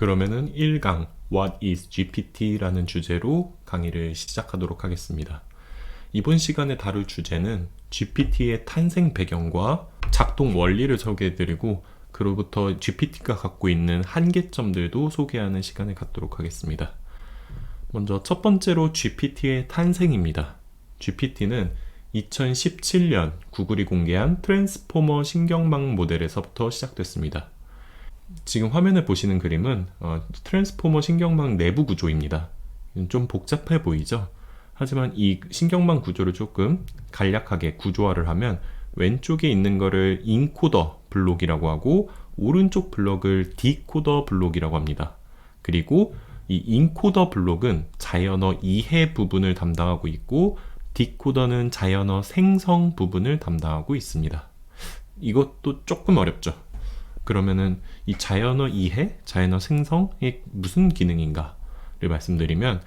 그러면은 1강 What is GPT라는 주제로 강의를 시작하도록 하겠습니다. 이번 시간에 다룰 주제는 GPT의 탄생 배경과 작동 원리를 소개해드리고 그로부터 GPT가 갖고 있는 한계점들도 소개하는 시간을 갖도록 하겠습니다. 먼저 첫 번째로 GPT의 탄생입니다. GPT는 2017년 구글이 공개한 트랜스포머 신경망 모델에서부터 시작됐습니다. 지금 화면에 보시는 그림은 트랜스포머 신경망 내부 구조입니다. 좀 복잡해 보이죠? 하지만 이 신경망 구조를 조금 간략하게 구조화를 하면 왼쪽에 있는 거를 인코더 블록이라고 하고 오른쪽 블록을 디코더 블록이라고 합니다. 그리고 이 인코더 블록은 자연어 이해 부분을 담당하고 있고 디코더는 자연어 생성 부분을 담당하고 있습니다. 이것도 조금 어렵죠? 그러면은 이 자연어 이해, 자연어 생성이 무슨 기능인가를 말씀드리면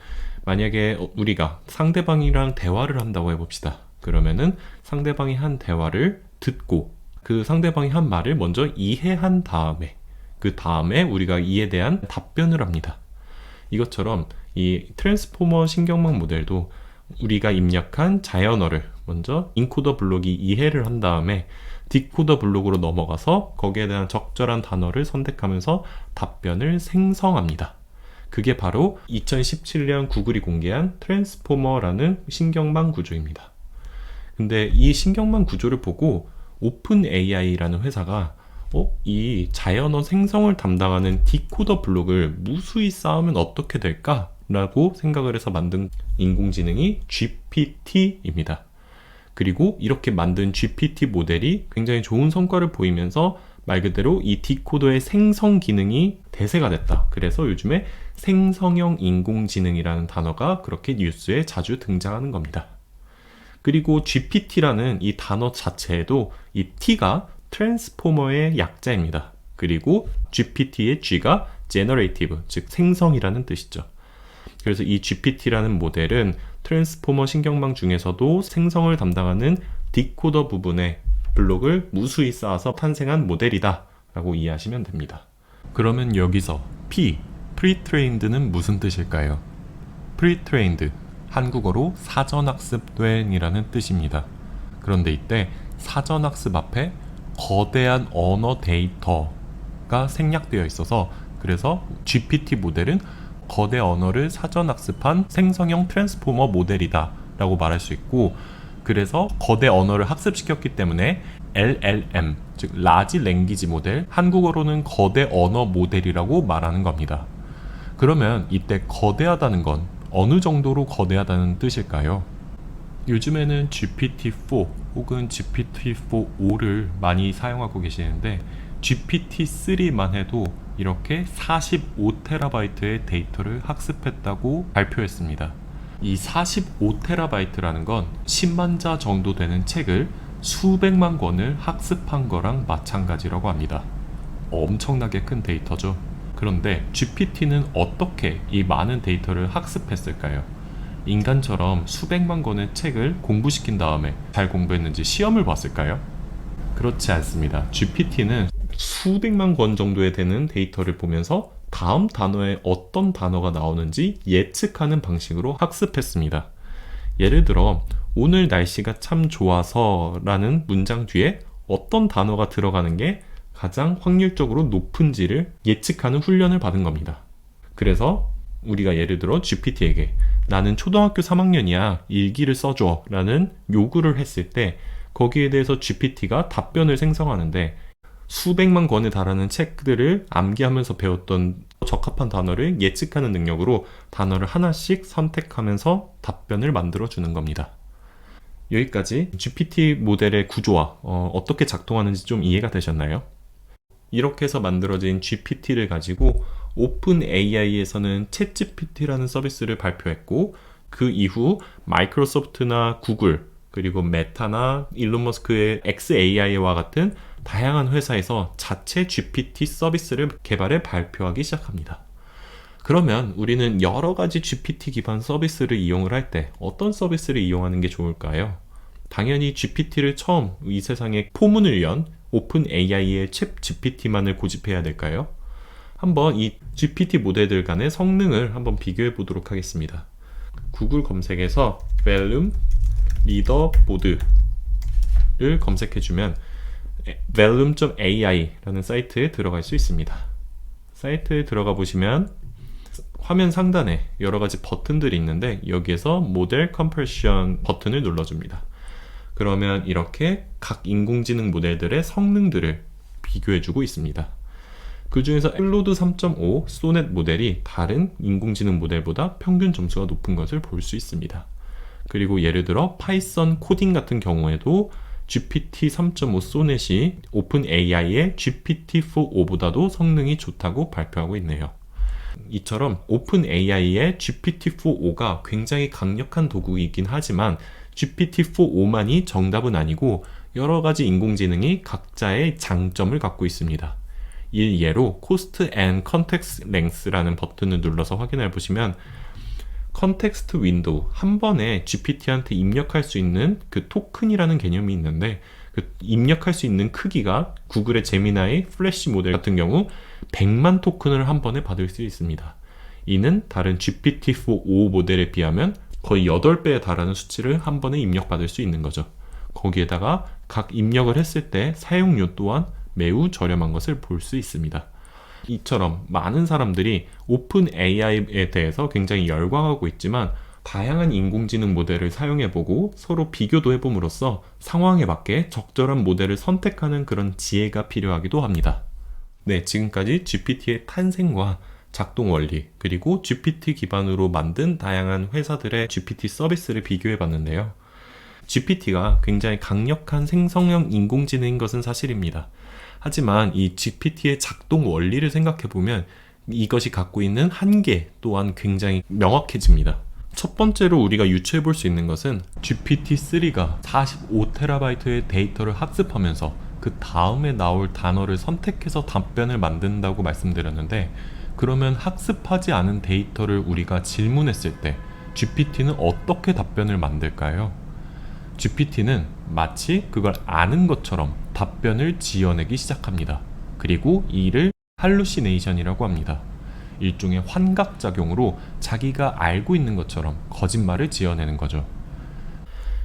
만약에 우리가 상대방이랑 대화를 한다고 해봅시다. 그러면은 상대방이 한 대화를 듣고 그 상대방이 한 말을 먼저 이해한 다음에 그 다음에 우리가 이에 대한 답변을 합니다. 이것처럼 이 트랜스포머 신경망 모델도 우리가 입력한 자연어를 먼저 인코더 블록이 이해를 한 다음에 디코더 블록으로 넘어가서 거기에 대한 적절한 단어를 선택하면서 답변을 생성합니다. 그게 바로 2017년 구글이 공개한 트랜스포머라는 신경망 구조입니다. 근데 이 신경망 구조를 보고 오픈 AI라는 회사가 이 자연어 생성을 담당하는 디코더 블록을 무수히 쌓으면 어떻게 될까? 라고 생각을 해서 만든 인공지능이 GPT입니다. 그리고 이렇게 만든 GPT 모델이 굉장히 좋은 성과를 보이면서 말 그대로 이 디코더의 생성 기능이 대세가 됐다. 그래서 요즘에 생성형 인공지능이라는 단어가 그렇게 뉴스에 자주 등장하는 겁니다. 그리고 GPT라는 이 단어 자체에도 이 T가 트랜스포머의 약자입니다. 그리고 GPT의 G가 Generative, 즉 생성이라는 뜻이죠. 그래서 이 GPT라는 모델은 트랜스포머 신경망 중에서도 생성을 담당하는 디코더 부분에 블록을 무수히 쌓아서 탄생한 모델이다 라고 이해하시면 됩니다. 그러면 여기서 Pre-trained는 무슨 뜻일까요? Pre-trained, 한국어로 사전학습된 이라는 뜻입니다. 그런데 이때 사전학습 앞에 거대한 언어 데이터가 생략되어 있어서 그래서 GPT 모델은 거대 언어를 사전학습한 생성형 트랜스포머 모델이다 라고 말할 수 있고 그래서 거대 언어를 학습시켰기 때문에 LLM, 즉 라지 랭귀지 모델, 한국어로는 거대 언어 모델이라고 말하는 겁니다. 그러면 이때 거대하다는 건 어느 정도로 거대하다는 뜻일까요? 요즘에는 GPT-4 혹은 GPT-4.5를 많이 사용하고 계시는데 GPT-3만 해도 이렇게 45TB의 데이터를 학습했다고 발표했습니다. 이 45TB라는 건 10만 자 정도 되는 책을 수백만 권을 학습한 거랑 마찬가지라고 합니다. 엄청나게 큰 데이터죠. 그런데 GPT는 어떻게 이 많은 데이터를 학습했을까요? 인간처럼 수백만 권의 책을 공부시킨 다음에 잘 공부했는지 시험을 봤을까요? 그렇지 않습니다. GPT는 수백만 권 정도에 되는 데이터를 보면서 다음 단어에 어떤 단어가 나오는지 예측하는 방식으로 학습했습니다. 예를 들어 오늘 날씨가 참 좋아서 라는 문장 뒤에 어떤 단어가 들어가는 게 가장 확률적으로 높은지를 예측하는 훈련을 받은 겁니다. 그래서 우리가 예를 들어 GPT에게 나는 초등학교 3학년이야 일기를 써줘 라는 요구를 했을 때 거기에 대해서 GPT가 답변을 생성하는데 수백만 권에 달하는 책들을 암기하면서 배웠던 적합한 단어를 예측하는 능력으로 단어를 하나씩 선택하면서 답변을 만들어주는 겁니다. 여기까지 GPT 모델의 구조와 어떻게 작동하는지 좀 이해가 되셨나요? 이렇게 해서 만들어진 GPT를 가지고 오픈 AI에서는 챗GPT라는 서비스를 발표했고 그 이후 마이크로소프트나 구글 그리고 메타나 일론 머스크의 XAI와 같은 다양한 회사에서 자체 GPT 서비스를 개발해 발표하기 시작합니다. 그러면 우리는 여러 가지 GPT 기반 서비스를 이용을 할 때 어떤 서비스를 이용하는 게 좋을까요? 당연히 GPT를 처음 이 세상에 포문을 연 오픈 AI의 챗 GPT만을 고집해야 될까요? 한번 이 GPT 모델들 간의 성능을 한번 비교해 보도록 하겠습니다. 구글 검색에서 벨룸 리더보드를 검색해주면 벨룸.ai라는 사이트에 들어갈 수 있습니다. 사이트에 들어가 보시면 화면 상단에 여러 가지 버튼들이 있는데 여기에서 모델 컴프레션 버튼을 눌러줍니다. 그러면 이렇게 각 인공지능 모델들의 성능들을 비교해주고 있습니다. 그 중에서 클로드 3.5 소넷 모델이 다른 인공지능 모델보다 평균 점수가 높은 것을 볼 수 있습니다. 그리고 예를 들어 파이썬 코딩 같은 경우에도 GPT 3.5 소넷이 오픈 AI의 GPT-4o보다도 성능이 좋다고 발표하고 있네요. 이처럼 오픈 AI의 GPT-4o가 굉장히 강력한 도구이긴 하지만 GPT-4o만이 정답은 아니고 여러 가지 인공지능이 각자의 장점을 갖고 있습니다. 일예로 Cost and Context Length라는 버튼을 눌러서 확인해 보시면 컨텍스트 윈도우, 한 번에 GPT한테 입력할 수 있는 그 토큰이라는 개념이 있는데 그 입력할 수 있는 크기가 구글의 제미나이 플래시 모델 같은 경우 100만 토큰을 한 번에 받을 수 있습니다. 이는 다른 GPT-4o 모델에 비하면 거의 8배에 달하는 수치를 한 번에 입력받을 수 있는 거죠. 거기에다가 각 입력을 했을 때 사용료 또한 매우 저렴한 것을 볼 수 있습니다. 이처럼 많은 사람들이 오픈 AI에 대해서 굉장히 열광하고 있지만 다양한 인공지능 모델을 사용해보고 서로 비교도 해봄으로써 상황에 맞게 적절한 모델을 선택하는 그런 지혜가 필요하기도 합니다. 네, 지금까지 GPT의 탄생과 작동 원리, 그리고 GPT 기반으로 만든 다양한 회사들의 GPT 서비스를 비교해봤는데요. GPT가 굉장히 강력한 생성형 인공지능인 것은 사실입니다. 하지만 이 GPT의 작동 원리를 생각해보면 이것이 갖고 있는 한계 또한 굉장히 명확해집니다. 첫 번째로 우리가 유추해볼 수 있는 것은 GPT-3가 45TB의 데이터를 학습하면서 그 다음에 나올 단어를 선택해서 답변을 만든다고 말씀드렸는데, 그러면 학습하지 않은 데이터를 우리가 질문했을 때 GPT는 어떻게 답변을 만들까요? GPT는 마치 그걸 아는 것처럼 답변을 지어내기 시작합니다. 그리고 이를 할루시네이션이라고 합니다. 일종의 환각작용으로 자기가 알고 있는 것처럼 거짓말을 지어내는 거죠.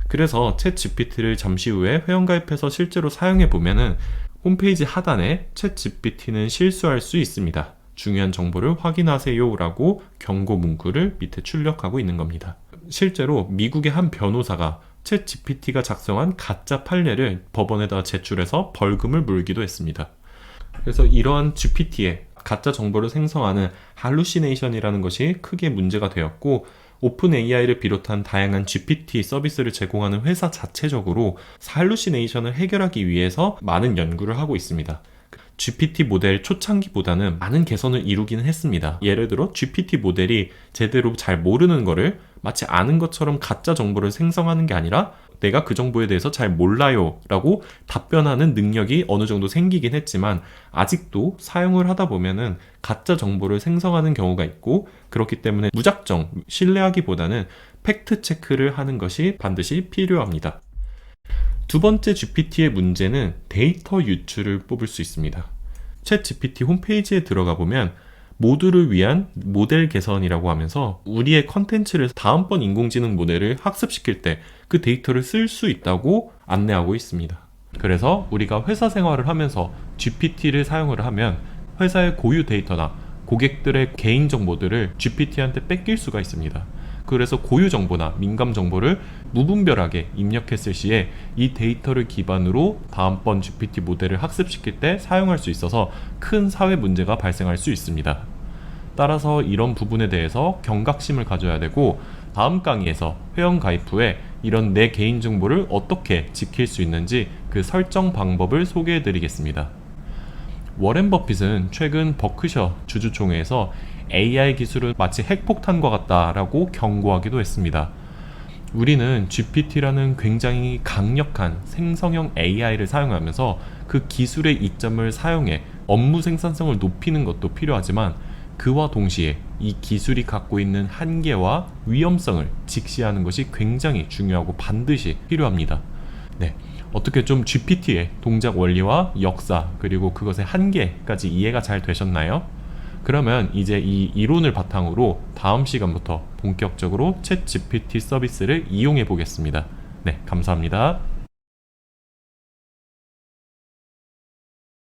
그래서 챗 GPT를 잠시 후에 회원가입해서 실제로 사용해보면은 홈페이지 하단에 챗 GPT는 실수할 수 있습니다. 중요한 정보를 확인하세요 라고 경고 문구를 밑에 출력하고 있는 겁니다. 실제로 미국의 한 변호사가 챗 GPT가 작성한 가짜 판례를 법원에다 제출해서 벌금을 물기도 했습니다. 그래서 이러한 GPT의 가짜 정보를 생성하는 할루시네이션이라는 것이 크게 문제가 되었고, 오픈 AI를 비롯한 다양한 GPT 서비스를 제공하는 회사 자체적으로 할루시네이션을 해결하기 위해서 많은 연구를 하고 있습니다. GPT 모델 초창기보다는 많은 개선을 이루기는 했습니다. 예를 들어 GPT 모델이 제대로 잘 모르는 거를 마치 아는 것처럼 가짜 정보를 생성하는 게 아니라 내가 그 정보에 대해서 잘 몰라요 라고 답변하는 능력이 어느 정도 생기긴 했지만 아직도 사용을 하다 보면은 가짜 정보를 생성하는 경우가 있고, 그렇기 때문에 무작정 신뢰하기보다는 팩트 체크를 하는 것이 반드시 필요합니다. 두 번째 GPT의 문제는 데이터 유출을 뽑을 수 있습니다. 챗 GPT 홈페이지에 들어가 보면 모두를 위한 모델 개선이라고 하면서 우리의 컨텐츠를 다음번 인공지능 모델을 학습시킬 때 그 데이터를 쓸 수 있다고 안내하고 있습니다. 그래서 우리가 회사 생활을 하면서 GPT를 사용을 하면 회사의 고유 데이터나 고객들의 개인 정보들을 GPT한테 뺏길 수가 있습니다. 그래서 고유 정보나 민감 정보를 무분별하게 입력했을 시에 이 데이터를 기반으로 다음번 GPT 모델을 학습시킬 때 사용할 수 있어서 큰 사회 문제가 발생할 수 있습니다. 따라서 이런 부분에 대해서 경각심을 가져야 되고, 다음 강의에서 회원 가입 후에 이런 내 개인정보를 어떻게 지킬 수 있는지 그 설정 방법을 소개해 드리겠습니다. 워렌 버핏은 최근 버크셔 주주총회에서 AI 기술은 마치 핵폭탄과 같다라고 경고하기도 했습니다. 우리는 GPT라는 굉장히 강력한 생성형 AI를 사용하면서 그 기술의 이점을 사용해 업무 생산성을 높이는 것도 필요하지만, 그와 동시에 이 기술이 갖고 있는 한계와 위험성을 직시하는 것이 굉장히 중요하고 반드시 필요합니다. 네, 어떻게 좀 GPT의 동작 원리와 역사, 그리고 그것의 한계까지 이해가 잘 되셨나요? 그러면 이제 이 이론을 바탕으로 다음 시간부터 본격적으로 챗 GPT 서비스를 이용해 보겠습니다. 네, 감사합니다.